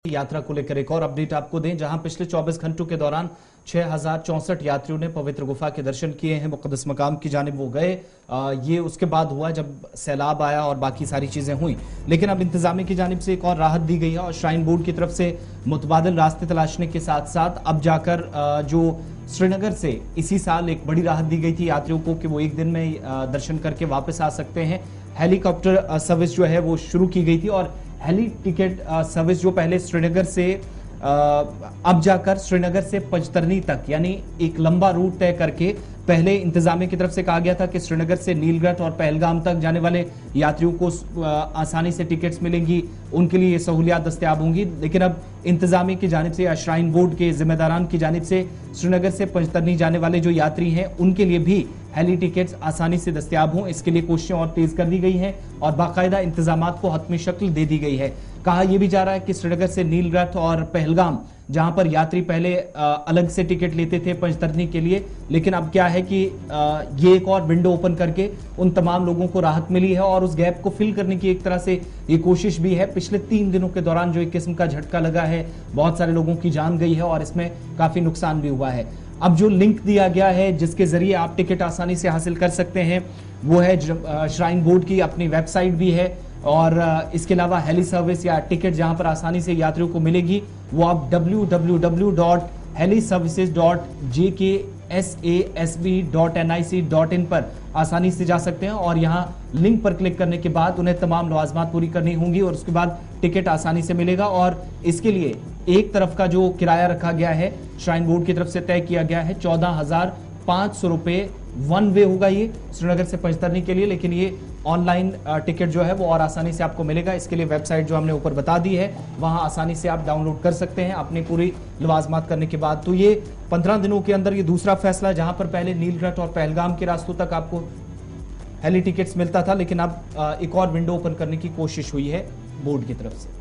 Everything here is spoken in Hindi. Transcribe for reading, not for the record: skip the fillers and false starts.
यात्रा को लेकर एक और अपडेट आपको दें, जहां पिछले 24 घंटों के दौरान 6064 यात्रियों ने पवित्र गुफा के दर्शन किए हैं। मुक़द्दस मकाम की जानिब वो गए। ये उसके बाद हुआ जब सैलाब आया और बाकी सारी चीजें हुई, लेकिन अब इंतजामिया की जानिब से एक और राहत दी गई है और श्राइन बोर्ड की तरफ से मुतबादिल रास्ते तलाशने के साथ साथ अब जाकर जो श्रीनगर से इसी साल एक बड़ी राहत दी गई थी यात्रियों को कि वो एक दिन में दर्शन करके वापस आ सकते हैं। हेलीकॉप्टर सर्विस जो है वो शुरू की गई थी और हेली टिकट सर्विस जो पहले श्रीनगर से अब जाकर श्रीनगर से पंजतरनी तक यानी एक लंबा रूट तय करके पहले इंतजामिया की तरफ से कहा गया था कि श्रीनगर से नीलगढ़ और पहलगाम तक जाने वाले यात्रियों को आसानी से टिकट्स मिलेंगी, उनके लिए ये सहूलियात दस्तयाब होंगी। लेकिन अब इंतजामिया की जानिब से या श्राइन बोर्ड के जिम्मेदारान की जानिब से श्रीनगर से पंजतरनी जाने वाले जो यात्री हैं उनके लिए भी हेली टिकट्स आसानी से दस्तयाब हों, इसके लिए कोशिशें और तेज कर दी गई हैं और बाकायदा इंतजामात को हतमी शक्ल दे दी गई है। कहा यह भी जा रहा है कि श्रीनगर से नीलगढ़ और पहलगाम, जहां पर यात्री पहले अलग से टिकट लेते थे पंजतरनी के लिए, लेकिन अब क्या है कि ये एक और विंडो ओपन करके उन तमाम लोगों को राहत मिली है और उस गैप को फिल करने की एक तरह से ये कोशिश भी है। पिछले 3 दिनों के दौरान जो एक किस्म का झटका लगा है, बहुत सारे लोगों की जान गई है और इसमें काफी नुकसान भी हुआ है। अब जो लिंक दिया गया है जिसके जरिए आप टिकट आसानी से हासिल कर सकते हैं वो है श्राइन बोर्ड की अपनी वेबसाइट भी है और इसके अलावा हेली सर्विस या टिकट जहां पर आसानी से यात्रियों को मिलेगी वो आप www.heliservices.jksasb.nic.in पर आसानी से जा सकते हैं और यहां लिंक पर क्लिक करने के बाद उन्हें तमाम लवाजमात पूरी करनी होंगी और उसके बाद टिकट आसानी से मिलेगा। और इसके लिए एक तरफ का जो किराया रखा गया है श्राइन बोर्ड की तरफ से तय किया गया है 14,500 रुपए वन वे होगा ये श्रीनगर से पंजतरनी के लिए, लेकिन ये ऑनलाइन टिकट जो है वो और आसानी से आपको मिलेगा। इसके लिए वेबसाइट जो हमने ऊपर बता दी है वहां आसानी से आप डाउनलोड कर सकते हैं अपनी पूरी लवाजमात करने के बाद। तो ये 15 दिनों के अंदर ये दूसरा फैसला, जहां पर पहले नीलगढ़ और पहलगाम के रास्तों तक आपको हेली टिकट्स मिलता था, लेकिन अब एक और विंडो ओपन करने की कोशिश हुई है बोर्ड की तरफ से।